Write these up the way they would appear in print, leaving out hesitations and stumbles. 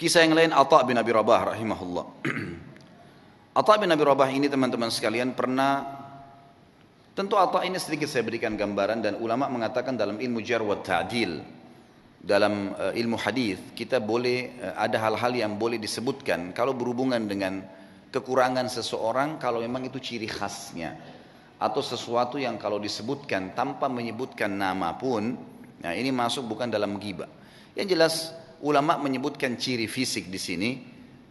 Kisah yang lain Atha bin Abi Rabah rahimahullah. Atha bin Abi Rabah ini teman-teman sekalian pernah, tentu Atha ini sedikit saya berikan gambaran, dan ulama mengatakan dalam ilmu jarh wa ta'dil, dalam ilmu hadis kita boleh ada hal-hal yang boleh disebutkan kalau berhubungan dengan kekurangan seseorang, kalau memang itu ciri khasnya, atau sesuatu yang kalau disebutkan tanpa menyebutkan nama pun, nah ini masuk bukan dalam ghibah. Yang jelas ulama menyebutkan ciri fisik di sini,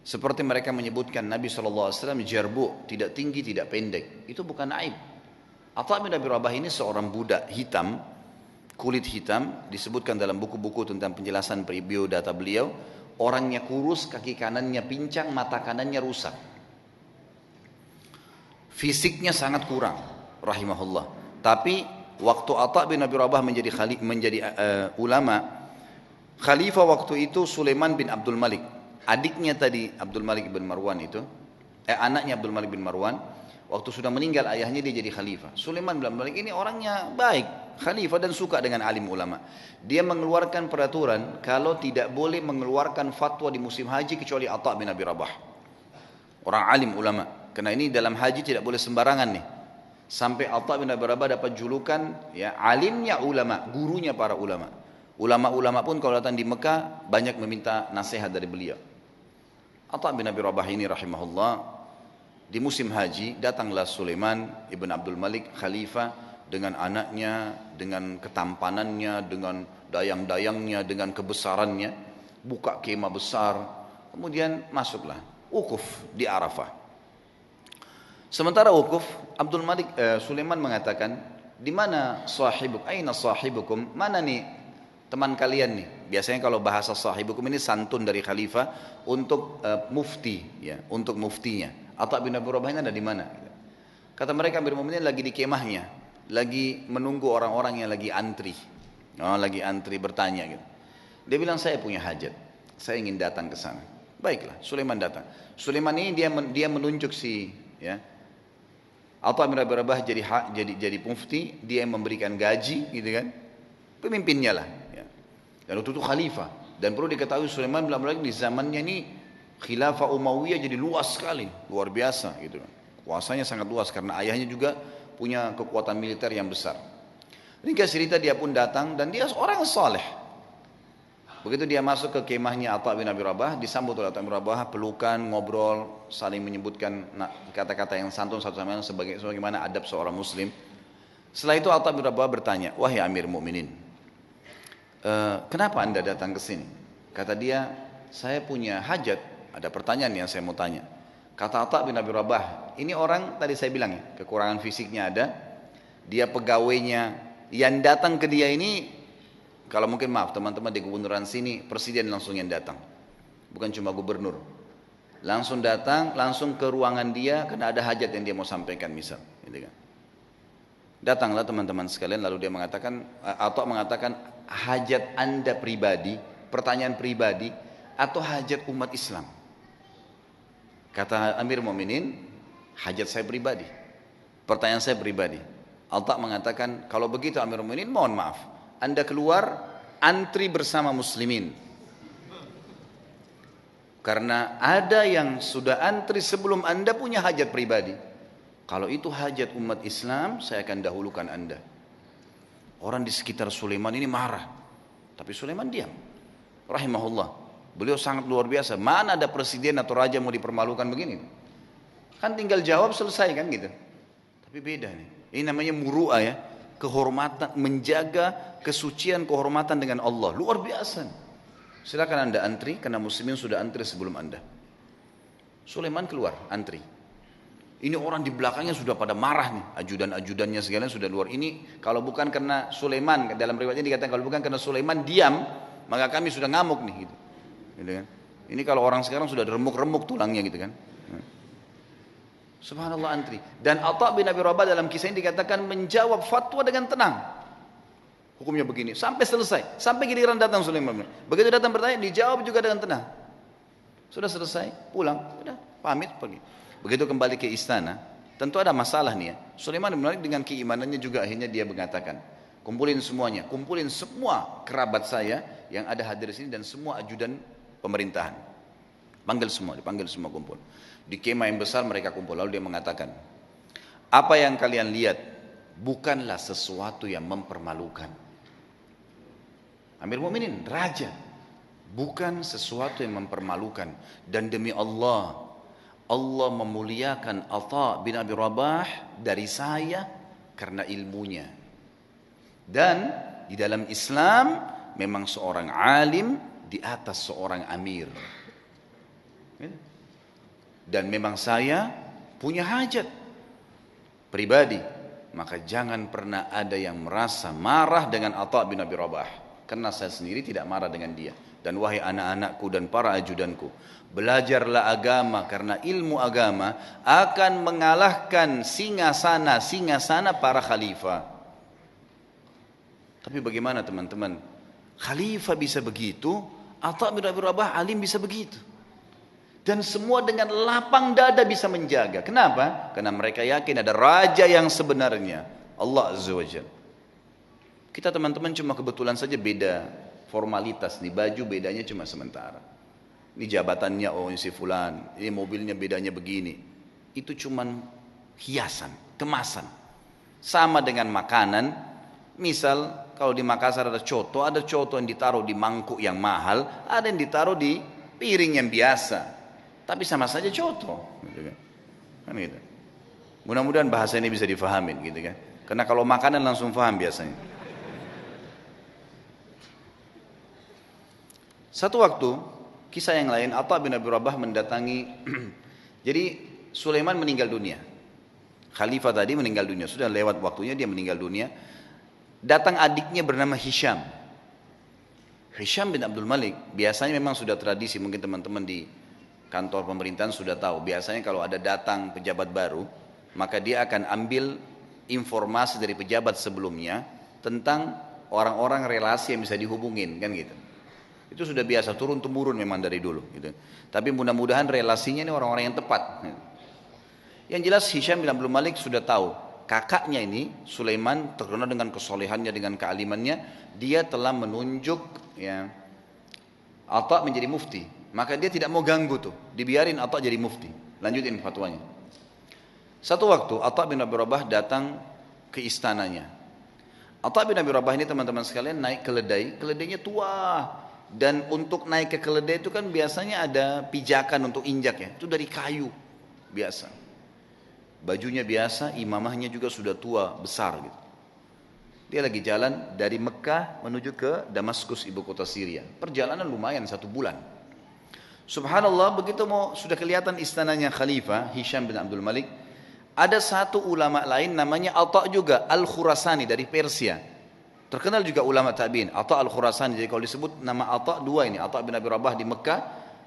seperti mereka menyebutkan Nabi SAW jarbu, tidak tinggi tidak pendek, itu bukan aib. Atha bin Abi Rabah ini seorang budak hitam, kulit hitam, disebutkan dalam buku-buku tentang penjelasan biodata beliau, orangnya kurus, kaki kanannya pincang, mata kanannya rusak, fisiknya sangat kurang rahimahullah. Tapi waktu Atha bin Abi Rabah menjadi ulama, khalifah waktu itu Sulaiman bin Abdul Malik, adiknya tadi Abdul Malik bin Marwan itu, anaknya Abdul Malik bin Marwan, waktu sudah meninggal ayahnya dia jadi khalifah. Sulaiman bin Abdul Malik ini orangnya baik, khalifah dan suka dengan alim ulama. Dia mengeluarkan peraturan kalau tidak boleh mengeluarkan fatwa di musim haji kecuali Atha bin Abi Rabah, orang alim ulama. Karena ini dalam haji tidak boleh sembarangan nih. Sampai Atha bin Abi Rabah dapat julukan ya alimnya ulama, gurunya para ulama. Ulama-ulama pun kalau datang di Mekah banyak meminta nasihat dari beliau. Atha bin Abi Rabah ini rahimahullah, di musim haji datanglah Sulaiman ibn Abdul Malik khalifah dengan anaknya, dengan ketampanannya, dengan dayang-dayangnya, dengan kebesarannya, buka kemah besar, kemudian masuklah wukuf di Arafah. Sementara wukuf, Sulaiman mengatakan, di mana sahibuk, aina sahibukum, mana nih teman kalian nih? Biasanya kalau bahasa sahibukum ini santun dari khalifah untuk mufti, ya, untuk muftinya. Atha bin Abi Rabah ini ada di mana? Kata mereka, Amirul Mukminin lagi di kemahnya, lagi menunggu orang-orang yang lagi antri, lagi antri bertanya gitu. Dia bilang, saya punya hajat, saya ingin datang ke sana. Baiklah, Sulaiman datang. Sulaiman ini dia menunjuk si, ya, Atha bin Abi Rabah jadi mufti, dia yang memberikan gaji, gitu kan, pemimpinnya lah. Dan waktu itu khalifah, dan perlu diketahui Sulaiman bin Abdul Malik di zamannya ini khilafah Umayyah jadi luas sekali, luar biasa gitu. Kuasanya sangat luas karena ayahnya juga punya kekuatan militer yang besar. Ringkas cerita, dia pun datang dan dia seorang saleh. Begitu dia masuk ke kemahnya Atha bin Abi Rabah, disambut oleh Atha bin Abi Rabah, pelukan, ngobrol, saling menyebutkan kata-kata yang santun satu sama lain sebagaimana adab seorang muslim. Setelah itu Atha bin Abi Rabah bertanya, wahai Amir Mukminin, kenapa anda datang ke sini? Kata dia, saya punya hajat, ada pertanyaan yang saya mau tanya. Kata Atha bin Abi Rabah, ini orang tadi saya bilang ya, kekurangan fisiknya ada, dia pegawainya, yang datang ke dia ini, kalau mungkin maaf teman-teman di gubernuran sini, presiden langsung yang datang, bukan cuma gubernur, langsung datang, langsung ke ruangan dia karena ada hajat yang dia mau sampaikan misal, gitu kan. Datanglah teman-teman sekalian, lalu dia mengatakan, Atha mengatakan, hajat anda pribadi, pertanyaan pribadi, atau hajat umat Islam? Kata Amir Mu'minin, hajat saya pribadi, pertanyaan saya pribadi. Atha mengatakan, kalau begitu Amir Mu'minin, mohon maaf, anda keluar, antri bersama muslimin, karena ada yang sudah antri sebelum anda punya hajat pribadi. Kalau itu hajat umat Islam, saya akan dahulukan anda. Orang di sekitar Sulaiman ini marah, tapi Sulaiman diam, rahimahullah. Beliau sangat luar biasa. Mana ada presiden atau raja mau dipermalukan begini? Kan tinggal jawab selesai kan gitu. Tapi beda nih. Ini namanya muru'ah ya, kehormatan, menjaga kesucian kehormatan dengan Allah. Luar biasa. Silakan anda antri, karena muslimin sudah antri sebelum anda. Sulaiman keluar antri. Ini orang di belakangnya sudah pada marah nih, ajudan-ajudannya segala sudah luar. Ini kalau bukan karena Sulaiman, dalam riwayatnya dikatakan kalau bukan karena Sulaiman diam, maka kami sudah ngamuk nih gitu. Gitu kan? Ini kalau orang sekarang sudah remuk-remuk tulangnya gitu kan. Subhanallah antri. Dan Atha bin Abi Rabah dalam kisah ini dikatakan menjawab fatwa dengan tenang. Hukumnya begini sampai selesai, sampai giliran datang Sulaiman. Begitu datang bertanya, dijawab juga dengan tenang. Sudah selesai, pulang, sudah pamit pergi. Begitu kembali ke istana, tentu ada masalah nih ya. Sulaiman bin Malik dengan keimanannya juga akhirnya dia mengatakan, kumpulin semuanya, kumpulin semua kerabat saya yang ada hadir di sini dan semua ajudan pemerintahan. Dipanggil semua kumpul. Di kemah yang besar mereka kumpul. Lalu dia mengatakan, apa yang kalian lihat bukanlah sesuatu yang mempermalukan. Amir Mu'minin, raja, bukan sesuatu yang mempermalukan. Dan demi Allah, Allah memuliakan Atha bin Abi Rabah dari saya karena ilmunya. Dan di dalam Islam memang seorang alim di atas seorang amir. Dan memang saya punya hajat pribadi, maka jangan pernah ada yang merasa marah dengan Atha bin Abi Rabah, karena saya sendiri tidak marah dengan dia. Dan wahai anak-anakku dan para ajudanku, belajarlah agama, karena ilmu agama akan mengalahkan singasana para khalifah. Tapi bagaimana teman-teman, khalifah bisa begitu, Atha bin Abi Rabah alim bisa begitu. Dan semua dengan lapang dada bisa menjaga. Kenapa? Karena mereka yakin ada raja yang sebenarnya, Allah Azza wa Jalla. Kita teman-teman cuma kebetulan saja beda formalitas nih, baju bedanya cuma sementara. Ini jabatannya, oh ini si fulan, ini mobilnya bedanya begini. Itu cuma hiasan, kemasan. Sama dengan makanan, misal kalau di Makassar ada coto yang ditaruh di mangkuk yang mahal, ada yang ditaruh di piring yang biasa. Tapi sama saja coto, gitu kan gitu. Mudah-mudahan bahasa ini bisa difahamin, gitu kan. Karena kalau makanan langsung paham biasanya. Satu waktu, kisah yang lain, Atha bin Abi Rabah mendatangi. Jadi Sulaiman meninggal dunia. Khalifah tadi meninggal dunia, sudah lewat waktunya dia meninggal dunia. Datang adiknya bernama Hisham. Hisham bin Abdul Malik, biasanya memang sudah tradisi, mungkin teman-teman di kantor pemerintahan sudah tahu, biasanya kalau ada datang pejabat baru, maka dia akan ambil informasi dari pejabat sebelumnya tentang orang-orang relasi yang bisa dihubungin, kan gitu. Itu sudah biasa, turun-temurun memang dari dulu gitu. Tapi mudah-mudahan relasinya ini orang-orang yang tepat. Yang jelas Hisham bin Abdul Malik sudah tahu, kakaknya ini Sulaiman terkenal dengan kesolehannya, dengan kealimannya, dia telah menunjuk ya Atha menjadi mufti. Maka dia tidak mau ganggu tuh, dibiarin Atha jadi mufti, lanjutin fatwanya. Satu waktu Atha bin Abi Rabah datang ke istananya. Atha bin Abi Rabah ini teman-teman sekalian naik keledai, keledainya tua. Dan untuk naik ke keledai itu kan biasanya ada pijakan untuk injak ya, itu dari kayu biasa. Bajunya biasa, imamahnya juga sudah tua, besar gitu. Dia lagi jalan dari Mekah menuju ke Damaskus, ibu kota Syria. Perjalanan lumayan 1 bulan. Subhanallah, begitu sudah kelihatan istananya Khalifah Hisham bin Abdul Malik, ada satu ulama lain namanya Atha juga Al-Khurasani dari Persia. Terkenal juga ulama tabi'in, Atha Al-Khurasani. Jadi kalau disebut nama Atha dua ini, Atha bin Abi Rabah di Mekah,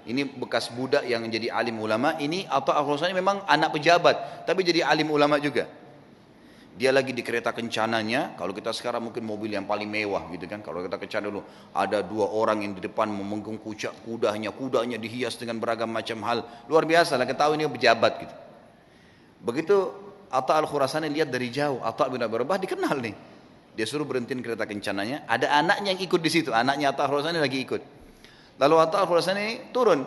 ini bekas budak yang jadi alim ulama, ini Atha Al-Khurasani memang anak pejabat, tapi jadi alim ulama juga. Dia lagi di kereta kencananya, kalau kita sekarang mungkin mobil yang paling mewah gitu kan. Kalau kita kencana dulu, ada 2 orang yang di depan memenggung kudanya dihias dengan beragam macam hal. Luar biasa lah, kita tahu ini pejabat gitu. Begitu Atha Al-Khurasani lihat dari jauh, Atha bin Abi Rabah dikenal nih. Dia suruh berhentiin kereta kencananya, ada anaknya yang ikut di situ, anaknya Atha Al-Khurasani lagi ikut. Lalu Atha Al-Khurasani turun,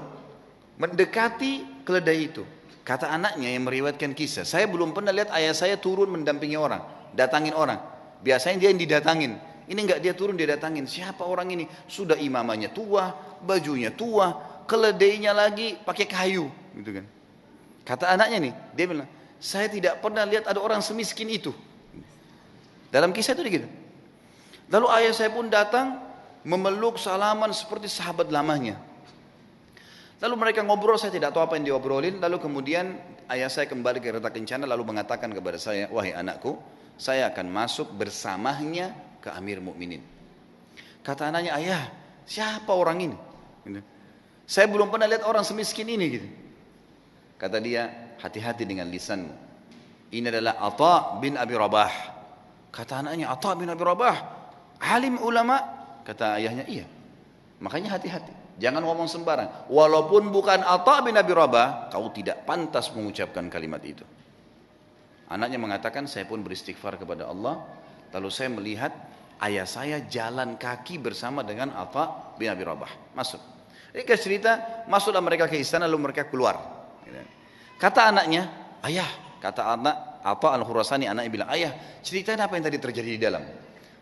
mendekati keledai itu. Kata anaknya yang meriwayatkan kisah, saya belum pernah lihat ayah saya turun mendampingi orang, datangin orang. Biasanya dia yang didatangin. Ini enggak, dia turun dia datangin. Siapa orang ini? Sudah imamahnya tua, bajunya tua, keledainya lagi pakai kayu, gitu kan. Kata anaknya nih, dia bilang, saya tidak pernah lihat ada orang semiskin itu. Dalam kisah itu gitu. Lalu ayah saya pun datang memeluk salaman seperti sahabat lamanya. Lalu mereka ngobrol, saya tidak tahu apa yang diobrolin. Lalu kemudian ayah saya kembali ke kereta kencana lalu mengatakan kepada saya, wahai anakku, saya akan masuk bersamanya ke Amir Mukminin. Kata anaknya, ayah, siapa orang ini? Saya belum pernah lihat orang semiskin ini gitu. Kata dia, hati-hati dengan lisanmu. Ini adalah Atha bin Abi Rabah. Kata anaknya, Atha bin Abi Rabah, alim ulama. Kata ayahnya, iya. Makanya hati-hati. Jangan ngomong sembarang. Walaupun bukan Atha bin Abi Rabah, kau tidak pantas mengucapkan kalimat itu. Anaknya mengatakan, saya pun beristighfar kepada Allah. Lalu saya melihat ayah saya jalan kaki bersama dengan Atha bin Abi Rabah. Masuk. Mereka cerita, masuklah mereka ke istana lalu mereka keluar. Kata anaknya, ayah, kata anak Atha al-Khurasani, anaknya bilang, ayah, ceritain apa yang tadi terjadi di dalam.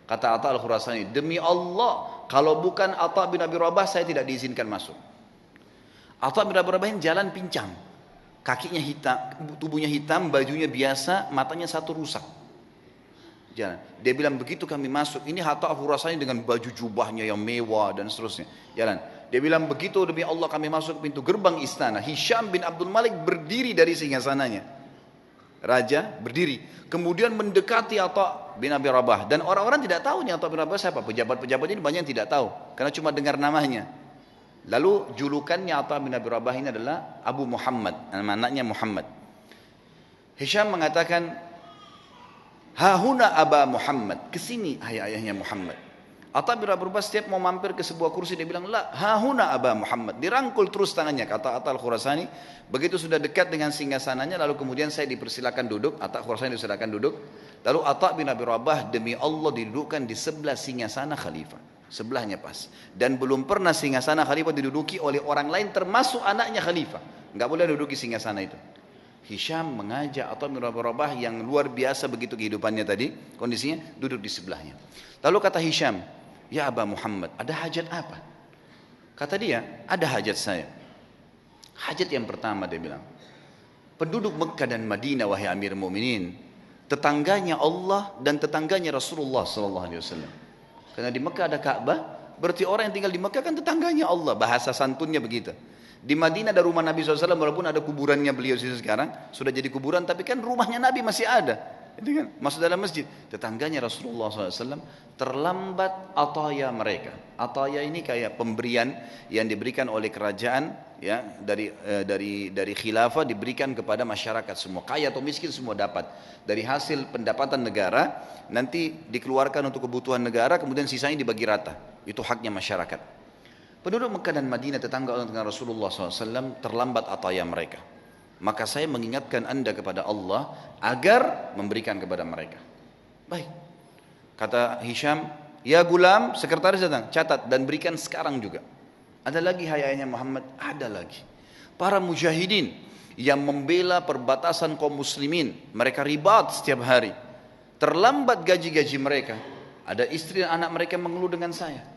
Kata Atha al-Khurasani, demi Allah, kalau bukan Atha bin Abi Rabah, saya tidak diizinkan masuk. Atha bin Abi Rabah jalan pincang, kakinya hitam, tubuhnya hitam, bajunya biasa, matanya satu rusak. Jalan. Dia bilang begitu kami masuk, ini Atha al-Khurasani dengan baju jubahnya yang mewah dan seterusnya. Jalan. Dia bilang begitu demi Allah kami masuk pintu gerbang istana. Hisham bin Abdul Malik berdiri dari singgasananya. Raja berdiri. Kemudian mendekati Atha bin Abi Rabah. Dan orang-orang tidak tahu nih Atha bin Abi Rabah siapa. Pejabat-pejabat ini banyak yang tidak tahu. Karena cuma dengar namanya. Lalu julukannya Atha bin Abi Rabah ini adalah Abu Muhammad. Nama anaknya Muhammad. Hisham mengatakan, hahuna Aba Muhammad. Kesini ayahnya Muhammad. Atha bin Abi Rabah setiap mau mampir ke sebuah kursi dia bilang, la, hahuna Aba Muhammad. Dirangkul terus tangannya, kata Atha al-Khurasani. Begitu sudah dekat dengan singgasananya, lalu kemudian saya dipersilakan duduk. Atha al-Khurasani dipersilakan duduk. Lalu Atha bin Abi Rabah demi Allah didudukkan di sebelah singgasana khalifah. Sebelahnya pas. Dan belum pernah singgasana khalifah diduduki oleh orang lain termasuk anaknya khalifah. Enggak boleh duduki singgasana itu. Hisham mengajak Atha bin Abi Rabah yang luar biasa begitu kehidupannya tadi, kondisinya duduk di sebelahnya. Lalu kata Hisham, ya Aba Muhammad, ada hajat apa? Kata dia, ada hajat saya. Hajat yang pertama dia bilang, penduduk Mekah dan Madinah wahai Amir Mu'minin, tetangganya Allah dan tetangganya Rasulullah SAW. Karena di Mekah ada Ka'bah, berarti orang yang tinggal di Mekah kan tetangganya Allah, bahasa santunnya begitu. Di Madinah ada rumah Nabi SAW, walaupun ada kuburannya beliau sekarang, sudah jadi kuburan, tapi kan rumahnya Nabi masih ada. Itu kan masuk dalam masjid. Tetangganya Rasulullah SAW terlambat ataya mereka. Ataya ini kayak pemberian yang diberikan oleh kerajaan, ya, dari khilafah diberikan kepada masyarakat semua, kaya atau miskin semua dapat. Dari hasil pendapatan negara nanti dikeluarkan untuk kebutuhan negara, kemudian sisanya dibagi rata. Itu haknya masyarakat. Penduduk Mekah dan Madinah tetangga dengan Rasulullah SAW terlambat ataya mereka. Maka saya mengingatkan anda kepada Allah agar memberikan kepada mereka. Baik. Kata Hisham, ya gulam, sekretaris datang, catat dan berikan sekarang juga. Ada lagi hayanya Muhammad? Ada lagi. Para mujahidin yang membela perbatasan kaum muslimin, mereka ribat setiap hari. Terlambat gaji-gaji mereka. Ada istri dan anak mereka mengeluh dengan saya.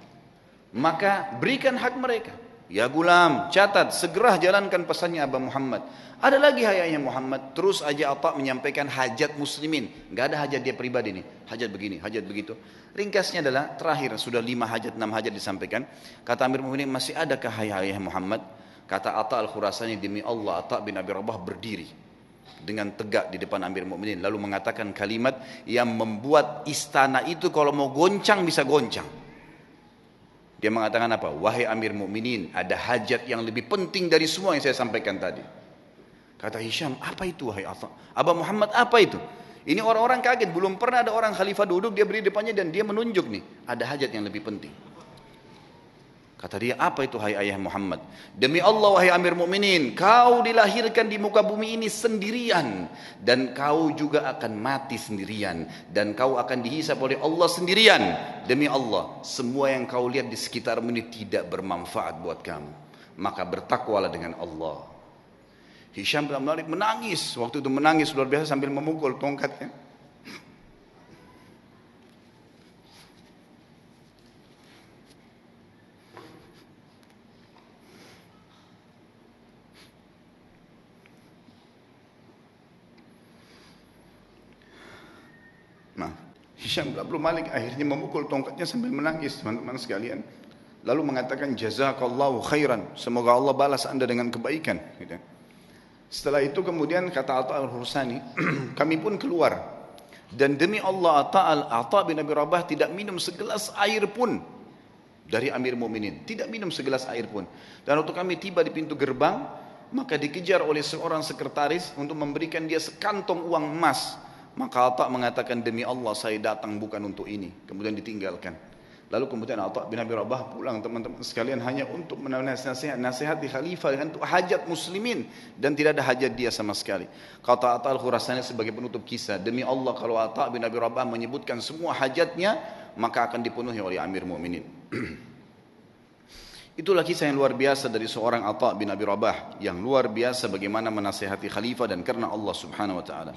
Maka berikan hak mereka. Ya gulam, catat, segera jalankan pesannya Aba Muhammad. Ada lagi hayanya Muhammad, terus aja Atha menyampaikan hajat muslimin. Gak ada hajat dia pribadi nih, hajat begini, hajat begitu. Ringkasnya adalah, terakhir sudah 5 hajat, 6 hajat disampaikan. Kata Amir Mu'minin, masih adakah hayanya Muhammad? Kata Atha al-Khurasani, demi Allah, Atha bin Abi Rabah berdiri dengan tegak di depan Amir Mu'minin, lalu mengatakan kalimat yang membuat istana itu kalau mau goncang bisa goncang. Dia mengatakan apa? Wahai Amir Mu'minin, ada hajat yang lebih penting dari semua yang saya sampaikan tadi. Kata Hisham, apa itu wahai Atha? Aba Muhammad, apa itu? Ini orang-orang kaget, belum pernah ada orang khalifah duduk, dia berdiri depannya dan dia menunjuk nih, ada hajat yang lebih penting. Kata dia, apa itu hai ayah Muhammad? Demi Allah wahai Amir Mu'minin, kau dilahirkan di muka bumi ini sendirian. Dan kau juga akan mati sendirian. Dan kau akan dihisab oleh Allah sendirian. Demi Allah, semua yang kau lihat di sekitarmu ini tidak bermanfaat buat kamu. Maka bertakwalah dengan Allah. Hisham bin Abdul Malik menangis. Waktu itu menangis luar biasa sambil memukul tongkatnya. Nah, Hisham bin Abdul Malik akhirnya memukul tongkatnya sambil menangis, teman-teman sekalian. Lalu mengatakan jazakallahu khairan, semoga Allah balas anda dengan kebaikan. Gitu. Setelah itu kemudian kata Atha al-Khurasani, kami pun keluar. Dan demi Allah Atha bin Abi Rabah tidak minum segelas air pun dari Amir Mu'minin. Tidak minum segelas air pun. Dan waktu kami tiba di pintu gerbang, maka dikejar oleh seorang sekretaris untuk memberikan dia sekantong uang emas. Maka Atha mengatakan demi Allah saya datang bukan untuk ini. Kemudian ditinggalkan. Lalu kemudian Atha bin Abi Rabah pulang teman-teman sekalian hanya untuk menasihati khalifah dengan hajat muslimin. Dan tidak ada hajat dia sama sekali. Kata Atha al-Khurasani sebagai penutup kisah. Demi Allah kalau Atha bin Abi Rabah menyebutkan semua hajatnya, maka akan dipenuhi oleh Amir Mu'minin. Itulah kisah yang luar biasa dari seorang Atha bin Abi Rabah yang luar biasa bagaimana menasihati khalifah dan karena Allah Subhanahu wa taala.